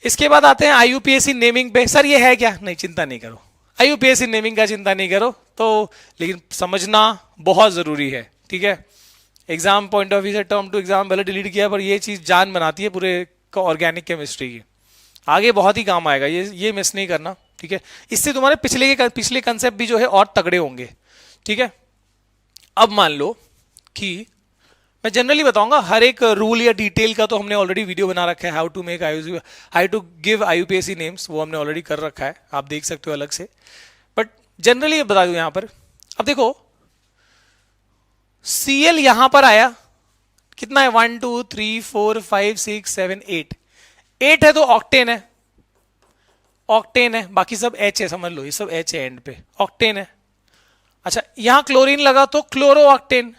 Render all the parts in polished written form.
इसके बाद आते हैं आईयूपीएसी नेमिंग पे। सर ये है क्या? नहीं, चिंता नहीं करो, आईयूपीएसी नेमिंग का चिंता नहीं करो तो, लेकिन समझना बहुत जरूरी है, ठीक है। एग्जाम पॉइंट ऑफ व्यू से टर्म टू एग्जाम भले डिलीट किया, पर ये चीज जान बनाती है पूरे ऑर्गेनिक केमिस्ट्री की, आगे बहुत ही काम आएगा, ये मिस नहीं करना, ठीक है। इससे तुम्हारे पिछले कंसेप्ट भी जो है और तगड़े होंगे, ठीक है। अब मान लो कि मैं जनरली बताऊंगा, हर एक रूल या डिटेल का तो हमने ऑलरेडी वीडियो बना रखा है, how to give IUPAC names, वो हमने ऑलरेडी कर रखा है, आप देख सकते हो अलग से, बट जनरली बता दूं यहां पर। अब देखो सीएल यहां पर आया, कितना है? 1 2 3 4 5 6 7 8 है तो ऑक्टेन है, ऑक्टेन है, बाकी सब एच है, समझ लो ये सब एच है एंड पे, ऑक्टेन है। अच्छा यहां क्लोरीन लगा तो क्लोरो ऑक्टेन,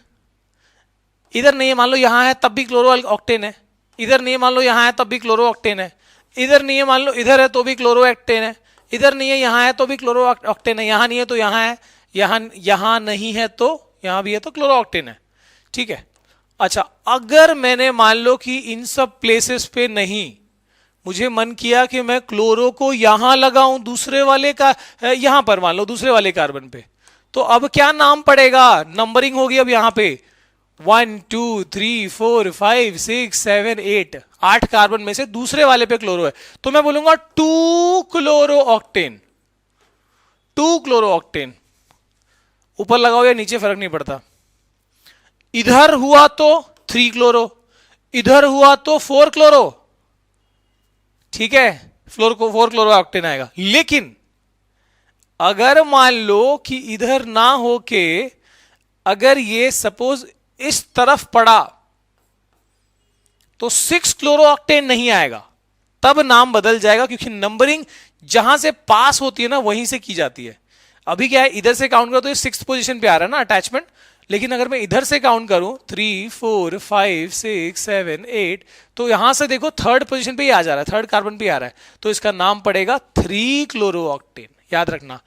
इधर नहीं है मान लो यहां है तब भी क्लोरो ऑक्टेन है, इधर नहीं है मान लो यहां है तब भी क्लोरो ऑक्टेन है, इधर नहीं है मान लो इधर है तो भी क्लोरो ऑक्टेन है, इधर नहीं है यहां है तो भी क्लोरो ऑक्टेन है, यहां नहीं है तो यहां है, यहां नहीं है तो यहां भी है तो क्लोरो ऑक्टेन है, ठीक है। अच्छा अगर मैंने मान लो कि इन सब प्लेसेस पे नहीं, मुझे मन किया कि मैं क्लोरो को यहां लगाऊं दूसरे वाले का, यहां पर मान लो दूसरे वाले कार्बन पे, तो अब क्या नाम पड़ेगा? नंबरिंग होगी अब यहां पे 1 2 3 4 5 6 7 8, 8 कार्बन में से दूसरे वाले पे क्लोरो है, तो मैं बोलूंगा 2 क्लोरो ऑक्टेन, 2 क्लोरो ऑक्टेन। ऊपर लगाओ या नीचे फर्क नहीं पड़ता। इधर हुआ तो 3 क्लोरो, इधर हुआ तो 4 क्लोरो, ठीक है, 4 क्लोरो ऑक्टेन आएगा। लेकिन अगर मान लो कि इधर ना होके अगर ये सपोज इस तरफ पड़ा तो 6 क्लोरो ऑक्टेन नहीं आएगा, तब नाम बदल जाएगा, क्योंकि नंबरिंग जहां से पास होती है ना वहीं से की जाती है। अभी क्या है, इधर से काउंट करो तो ये 6th पोजीशन पे आ रहा है ना अटैचमेंट, लेकिन अगर मैं इधर से काउंट करूं 3 4 5 6 7 8, तो यहां से देखो 3rd पोजीशन पे ही आ जा रहा है, 3rd कार्बन पे आ रहा है, तो इसका नाम पड़ेगा 3 क्लोरो ऑक्टेन। याद रखना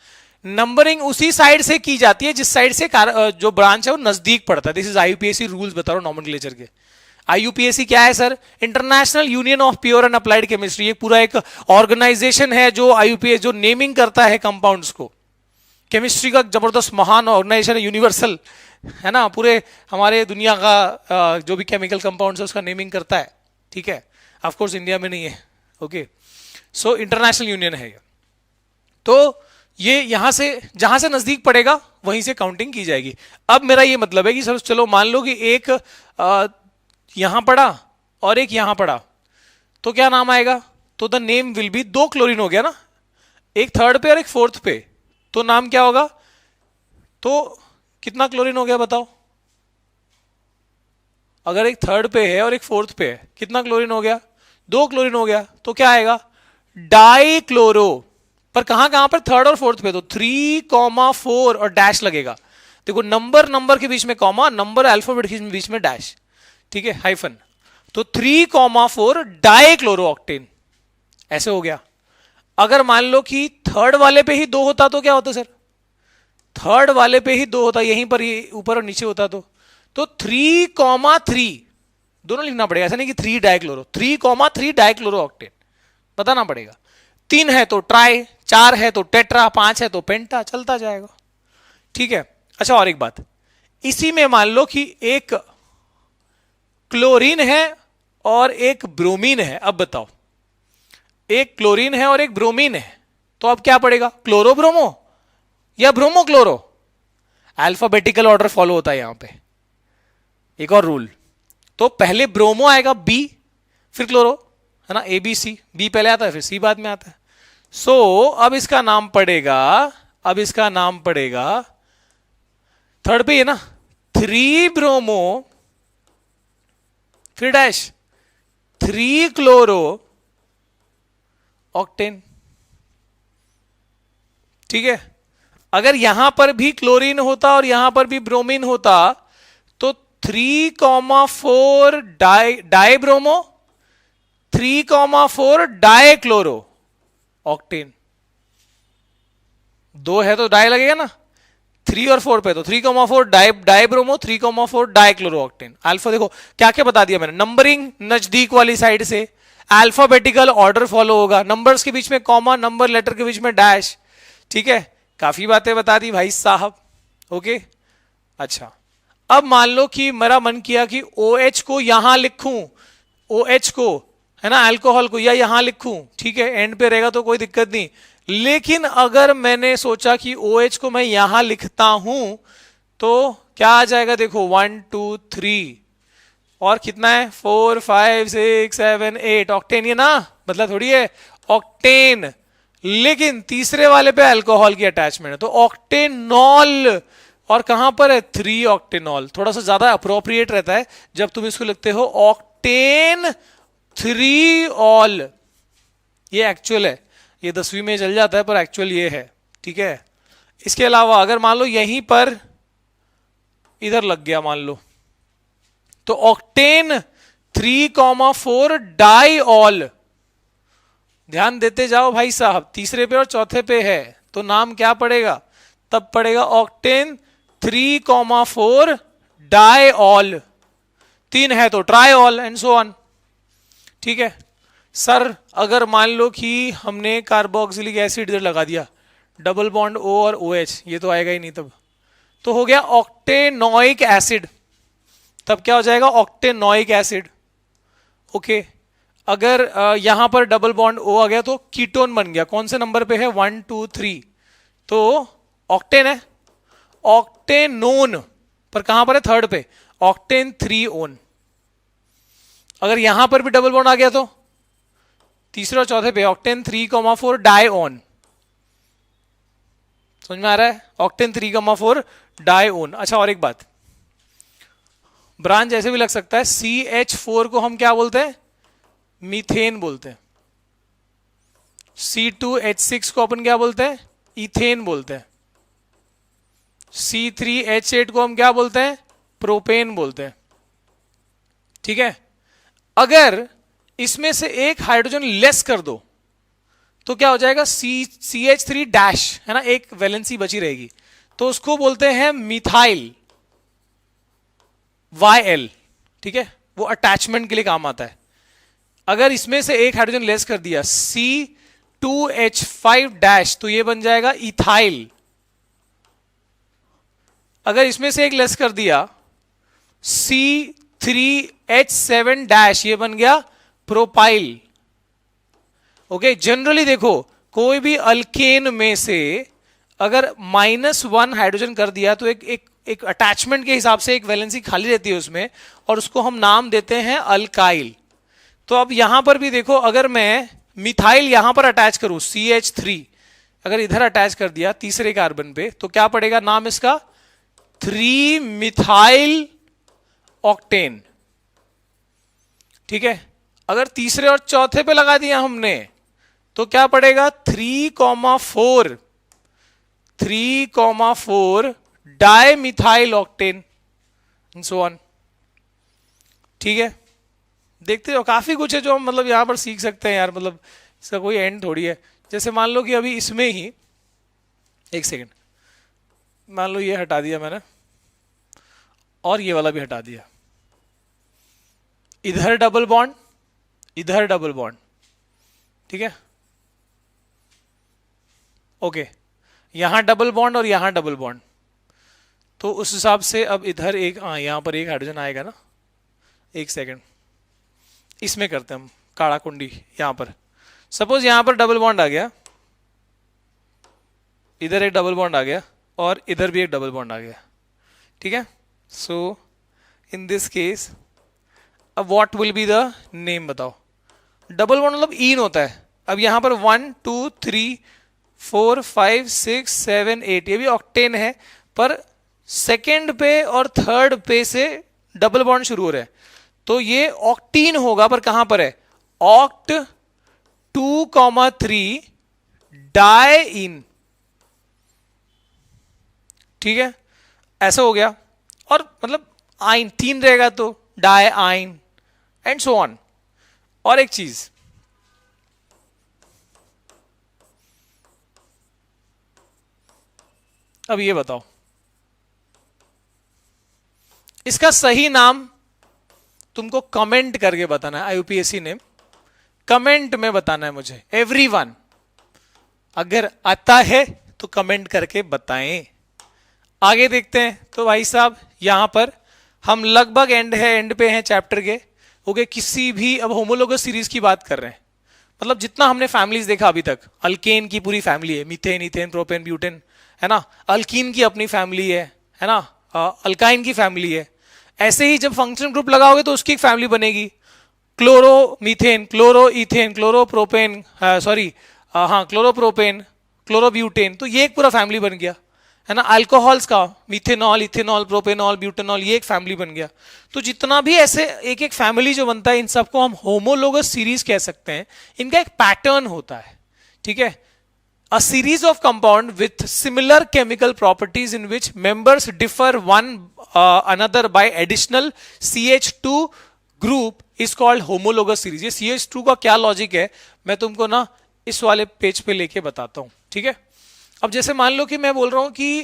नंबरिंग उसी साइड से की जाती है जिस साइड से जो ब्रांच है वो नजदीक पड़ता है। दिस इज आईयूपीएसी रूल्स बता रहा हूं नॉमेनक्लेचर के। आईयूपीएसी क्या है sir? International union of pure and applied chemistry, ये पूरा एक ऑर्गेनाइजेशन है जो आईयूपीएस जो नेमिंग करता है कंपाउंड्स को। केमिस्ट्री का जबरदस्त महान ऑर्गेनाइजेशन है, यूनिवर्सल है ना, पूरे हमारे दुनिया का जो भी केमिकल कंपाउंड्स है उसका नेमिंग करता है, ठीक है। ऑफ कोर्स इंडिया में नहीं है, ओके, सो इंटरनेशनल यूनियन है ये। तो ये यहां से जहां से नजदीक पड़ेगा वहीं से काउंटिंग की जाएगी। अब मेरा ये मतलब है कि सर चलो मान लो कि एक यहां पड़ा और एक यहां पड़ा, तो क्या नाम आएगा? तो the name will be, 2 chlorine हो गया ना, एक 3rd पे और एक 4th पे, तो नाम क्या होगा? तो कितना क्लोरीन हो गया बताओ? अगर एक 3rd पे है और एक 4th पे है, कितना क्लोरीन हो गया? 2 क्लोरीन हो गया, तो क्या आएगा? Die chloro. पर कहां कहां पर? 3rd और 4th पे, तो 3,4 और डैश लगेगा। देखो नंबर के बीच में कॉमा, नंबर अल्फाबेट के बीच में डैश, ठीक है, हाइफन, तो 3,4 डाई क्लोरो ऑक्टेन, ऐसे हो गया। अगर मान लो कि 3rd वाले पे ही 2 होता तो क्या होता सर? 3rd वाले पे ही 2 होता, यहीं पर ही ऊपर और नीचे होता तो 3,3 दोनों लिखना पड़ेगा, ऐसा नहीं कि 3 डाइक्लोरो, 3,3 डाइक्लोरो ऑक्टेन बताना पड़ेगा। 3 है तो ट्राई, 4 है तो टेट्रा, 5 है तो पेंटा, चलता जाएगा, ठीक है। अच्छा और एक बात, इसी में मान लो कि एक क्लोरीन है और एक ब्रोमीन है, अब बताओ, एक क्लोरीन है और एक ब्रोमीन है, तो अब क्या पड़ेगा? क्लोरो ब्रोमो या bromo chloro? Alphabetical order follow होता है यहां पे। एक और रूल, तो पहले ब्रोमो आएगा बी, फिर क्लोरो, है ना, ए बी सी, बी पहले आता है फिर सी बाद में आता है। सो अब इसका नाम पड़ेगा, 3rd पे है ना, 3 ब्रोमो फिर डैश 3 क्लोरो ऑक्टेन, ठीक है। अगर यहां पर भी क्लोरीन होता और यहां पर भी ब्रोमीन होता तो 3,4 die bromo, 3,4 die chloro octane, 2 है तो डाई लगेगा ना, 3 और 4 पे, तो 3,4 die bromo, 3,4 die chloro octane. Alpha देखो क्या क्या बता दिया मैंने, नंबरिंग नजदीक वाली साइड से, अल्फाबेटिकल ऑर्डर फॉलो होगा, नंबर्स के बीच में कॉमा, नंबर लेटर के बीच में डैश। ठीक है, काफी बातें बता दी भाई साहब। ओके, अच्छा अब मान लो कि मेरा मन किया कि OH को यहां लिखूं, OH को, है ना, अल्कोहल को, या यहां लिखूं, ठीक है, एंड पे रहेगा तो कोई दिक्कत नहीं। लेकिन अगर मैंने सोचा कि OH को मैं यहां लिखता हूं तो क्या आ जाएगा, देखो 1 2 3 और कितना है 4 5 6 7 8, ऑक्टेन, ये ना मतलब थोड़ी है ऑक्टेन। लेकिन तीसरे वाले पे अल्कोहल की अटैचमेंट है तो ऑक्टेनॉल, और कहां पर है 3 ऑक्टेनॉल। थोड़ा सा ज्यादा अप्रोप्रिएट रहता है जब तुम इसको लिखते हो ऑक्टेन 3 ऑल। ये एक्चुअल है, ये 10वीं में चल जाता है पर एक्चुअल ये है। ठीक है, इसके अलावा अगर मान लो यहीं पर इधर लग गया मान लो, तो ऑक्टेन 3,4 डाई ऑल। ध्यान देते जाओ भाई साहब, तीसरे पे और चौथे पे है तो नाम क्या पड़ेगा, तब पड़ेगा ऑक्टेन 3,4 डाई ऑल। 3 है तो try all and so on. ठीक है सर, अगर मान लो कि हमने कार्बोक्सिलिक एसिड इधर लगा दिया, डबल बॉन्ड O और OH, ये तो आएगा ही नहीं, तब तो हो गया ऑक्टेनोइक एसिड। तब क्या हो जाएगा, ऑक्टेनोइक एसिड। ओके, अगर यहां पर डबल बॉन्ड O आ गया तो कीटोन बन गया। कौन से नंबर पे है, 1 2 3, तो ऑक्टेन है। ऑक्टेनोन पर कहां पर है, थर्ड पे, ऑक्टेन 3 ओन। अगर यहां पर भी डबल बॉन्ड आ गया तो तीसरे और चौथे पे ऑक्टेन 3,4 डाई ओन। समझ में आ रहा है, ऑक्टेन 3,4 डाई ओन। अच्छा, और एक बात, ब्रांच ऐसे भी लग सकता है, CH4 को हम क्या बोलते हैं, मीथेन बोलते हैं। C2H6 को अपन क्या बोलते हैं, इथेन बोलते हैं। C3H8 को हम क्या बोलते हैं, प्रोपेन बोलते हैं। ठीक है, अगर इसमें से एक हाइड्रोजन लेस कर दो तो क्या हो जाएगा, CH3 डैश, है ना, एक वैलेंसी बची रहेगी, तो उसको बोलते हैं मिथाइल YL। ठीक है, वो अटैचमेंट के लिए काम आता है। अगर इसमें से एक हाइड्रोजन लेस कर दिया C2H5 डैश, तो ये बन जाएगा इथाइल। अगर इसमें से एक लेस कर दिया C3H7 डैश, ये बन गया प्रोपाइल। ओके, जनरली देखो कोई भी अल्केन में से अगर -1 हाइड्रोजन कर दिया तो एक अटैचमेंट के हिसाब से एक वैलेंसी खाली रहती है उसमें, और उसको हम नाम देते हैं अल्काइल। तो अब यहां पर भी देखो, अगर मैं मिथाइल यहां पर अटैच करूं CH3, अगर इधर अटैच कर दिया तीसरे कार्बन पे, तो क्या पड़ेगा नाम इसका, 3 मिथाइल ऑक्टेन। ठीक है, अगर तीसरे और चौथे पे लगा दिया हमने तो क्या पड़ेगा, 3,4 di methyl octane and so on. ठीक है, देखते हो काफी कुछ है जो हम मतलब यहां पर सीख सकते हैं यार, मतलब इसका कोई एंड थोड़ी है। जैसे मान लो कि अभी इसमें ही, एक सेकेंड, मान लो ये हटा दिया मैंने और ये वाला भी हटा दिया, इधर डबल बॉन्ड, इधर डबल बॉन्ड। ठीक है, ओके, यहां डबल बॉन्ड और यहां डबल बॉन्ड, तो उस हिसाब से अब इधर एक, यहां पर एक हाइड्रोजन आएगा ना। एक सेकेंड, इसमें करते हैं हम काड़ा कुंडी। यहां पर सपोज यहां पर डबल बॉन्ड आ गया, इधर एक डबल बॉन्ड आ गया और इधर भी एक डबल बॉन्ड आ गया। ठीक है, सो इन दिस केस अब what will be the name, बताओ। डबल बॉन्ड मतलब ईन होता है। अब यहां पर 1 2 3 4 5 6 7 8, ये भी ऑक्टेन है, पर सेकेंड पे और थर्ड पे से डबल बॉन्ड शुरू हो रहा है, तो ये ऑक्टीन होगा, पर कहां पर है, ऑक्ट 2,3 डाई इन। ठीक है, ऐसा हो गया, और मतलब आइन 3 रहेगा तो डाई आइन एंड सो ऑन। और एक चीज, अब ये बताओ, इसका सही नाम तुमको कमेंट करके बताना है, IUPAC नेम कमेंट में बताना है मुझे, एवरीवन। अगर आता है तो कमेंट करके बताएं। आगे देखते हैं। तो भाई साहब यहां पर हम लगभग एंड पे हैं चैप्टर के। ओके, किसी भी, अब होमोलोगस सीरीज की बात कर रहे हैं, मतलब जितना हमने फैमिलीज देखा अभी तक, अल्केन की पूरी फैमिली है, मीथेन, इथेन, प्रोपेन, ब्यूटेन, है ना। अल्कीन की अपनी फैमिली है ना। अल्काइन की फैमिली है। ऐसे ही जब फंक्शन ग्रुप लगाओगे तो उसकी एक फैमिली बनेगी, chloro methane, chloro ethane, chloro propane, sorry हाँ क्लोरो प्रोपेन, क्लोरो ब्यूटेन, तो ये एक पूरा फैमिली बन गया, है ना। अल्कोहल्स का मिथेनॉल, इथेनॉल, प्रोपेनॉल, ब्यूटेनॉल, ये एक फैमिली बन गया। तो जितना भी ऐसे एक एक फैमिली जो बनता है, इन सबको हम होमोलोगस सीरीज कह सकते हैं। इनका एक पैटर्न होता है, ठीक है। A series of compound with similar chemical properties in which members differ one another by additional CH2 group is called homologous series। ये CH2 का क्या लॉजिक है मैं तुमको ना इस वाले पेज पे लेके बताता हूं, ठीक है। अब जैसे मान लो कि मैं बोल रहा हूं कि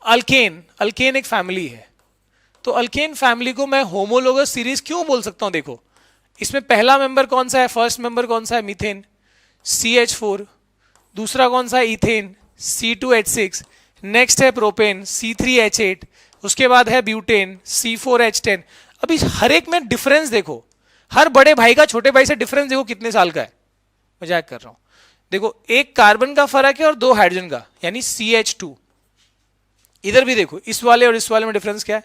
अल्केन एक फैमिली है, तो अल्केन फैमिली को मैं होमोलोगस सीरीज क्यों बोल सकता हूं। देखो इसमें पहला मेंबर कौन सा है, फर्स्ट मेंबर कौन सा है, मीथेन, CH4। दूसरा कौन सा है, इथेन, C2H6। नेक्स्ट है प्रोपेन, C3H8। उसके बाद है ब्यूटेन, C4H10। अभी हर एक में डिफरेंस देखो, हर बड़े भाई का छोटे भाई से डिफरेंस देखो कितने साल का है, मजाक कर रहा हूं। देखो एक कार्बन का फर्क है और दो हाइड्रोजन का, यानी CH2। इधर भी देखो इस वाले और इस वाले में डिफरेंस क्या है,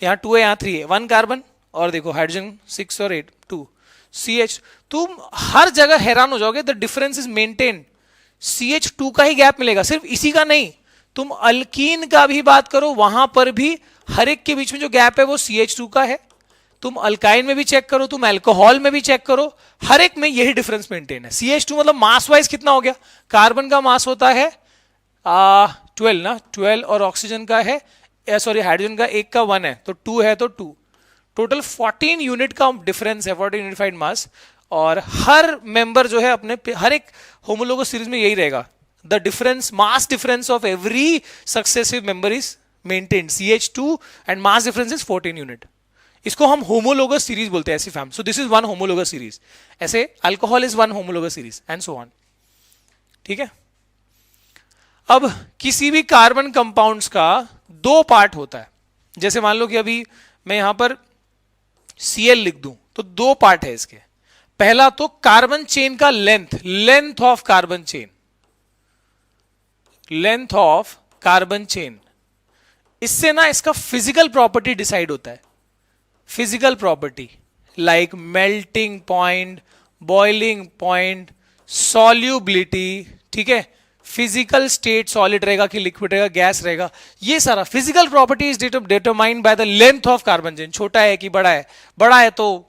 यहाँ 2 है, यहाँ 3 है, 1 कार्बन, और देखो हाइड्रोजन 6 और 8, 2 CH। तुम हर जगह हैरान हो जाओगे, the difference is maintained. CH2 का ही गैप मिलेगा, सिर्फ इसी का नहीं, तुम अल्कीन का भी बात करो, वहां पर भी हर एक के बीच में जो गैप है वो CH2 का है। तुम अल्काइन में भी चेक करो, तुम अल्कोहल में भी चेक करो, हर एक में यही डिफरेंस मेंटेन है। CH2 मतलब मास वाइज कितना हो गया, कार्बन का मास होता है 12 ना, 12, और ऑक्सीजन का है, सॉरी हाइड्रोजन का एक का 1 है, तो 2 है, तो 2, टोटल 14 यूनिट का डिफरेंस है, 14 यूनिफाइड मास। और हर मेंबर जो है अपने, हर एक होमोलोगस सीरीज में यही रहेगा, the difference, mass difference of every successive member is maintained, CH2, and mass difference is 14 unit. इसको हम होमोलोगस सीरीज बोलते हैं, ऐसी फैमिली। So this is one homologous series. ऐसे alcohol is one homologous series and so on, ठीक है। अब किसी भी कार्बन कंपाउंड्स का दो पार्ट होता है। जैसे मान लो कि अभी मैं यहां पर Cl लिख दूं, तो दो पार्ट है इसके। पहला तो कार्बन चेन का length of carbon chain, length of carbon chain, इससे ना इसका फिजिकल प्रॉपर्टी डिसाइड होता है। Physical property like melting point, boiling point, solubility, ठीक है। फिजिकल स्टेट सॉलिड रहेगा कि लिक्विड रहेगा, गैस रहेगा, ये सारा physical property is determined by the length of carbon chain. छोटा है कि बड़ा है, बड़ा है तो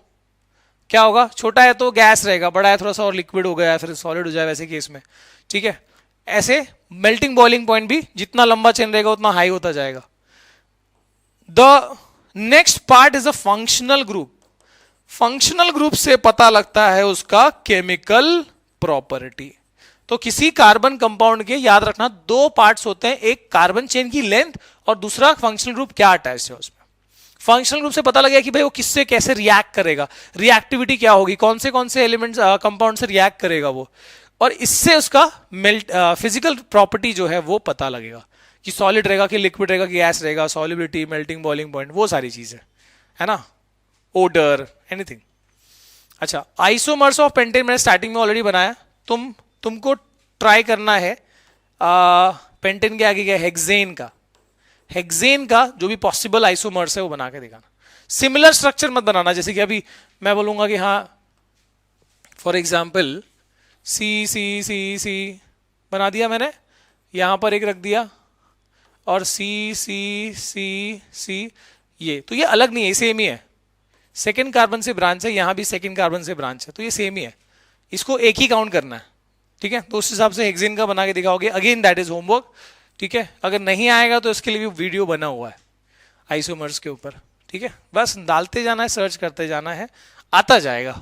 क्या होगा, छोटा है तो गैस रहेगा, बड़ा है थोड़ा सा और लिक्विड हो गया फिर सॉलिड हो जाए, वैसे केस में, ठीक है। ऐसे मेल्टिंग बॉइलिंग पॉइंट भी जितना लंबा चेन रहेगा उतना हाई होता जाएगा। The next part is a functional group. Functional group से पता लगता है उसका केमिकल प्रॉपर्टी। तो किसी कार्बन कंपाउंड के याद रखना दो पार्ट्स होते हैं, एक कार्बन चेन की लेंथ और दूसरा फंक्शनल ग्रुप क्या अटैच है उसमें। फंक्शनल ग्रुप से पता लगा कि भाई वो किससे कैसे रिएक्ट करेगा, रिएक्टिविटी क्या होगी, कौन से एलिमेंट्स कंपाउंड से रिएक्ट करेगा वो, और इससे उसका फिजिकल प्रॉपर्टी जो है वो पता लगेगा कि सॉलिड रहेगा कि लिक्विड रहेगा कि गैस रहेगा, सॉल्युबिलिटी, मेल्टिंग बॉइलिंग पॉइंट, वो सारी चीजें, है ना, ओडर, एनीथिंग। अच्छा, आइसोमर्स ऑफ पेंटेन मैंने स्टार्टिंग में ऑलरेडी बनाया, तुमको ट्राई करना है पेंटेन के आगे क्या, हेक्सेन का जो भी पॉसिबल आइसोमर्स है वो बना के दिखाना। सिमिलर स्ट्रक्चर मत बनाना, जैसे कि अभी मैं बोलूंगा कि हाँ फॉर एग्जाम्पल सी बना दिया मैंने, यहां पर एक रख दिया, और सी ये, तो ये अलग नहीं है, सेम ही है। सेकेंड कार्बन से ब्रांच है, यहां भी सेकेंड कार्बन से ब्रांच है, तो ये सेम ही है, इसको एक ही काउंट करना है, ठीक है। तो उस हिसाब से हेक्सेन का बना के दिखाओगे, अगेन दैट इज होमवर्क, ठीक है। अगर नहीं आएगा तो इसके लिए भी वीडियो बना हुआ है आइसोमर्स के ऊपर, ठीक है। बस डालते जाना है, सर्च करते जाना है, आता जाएगा।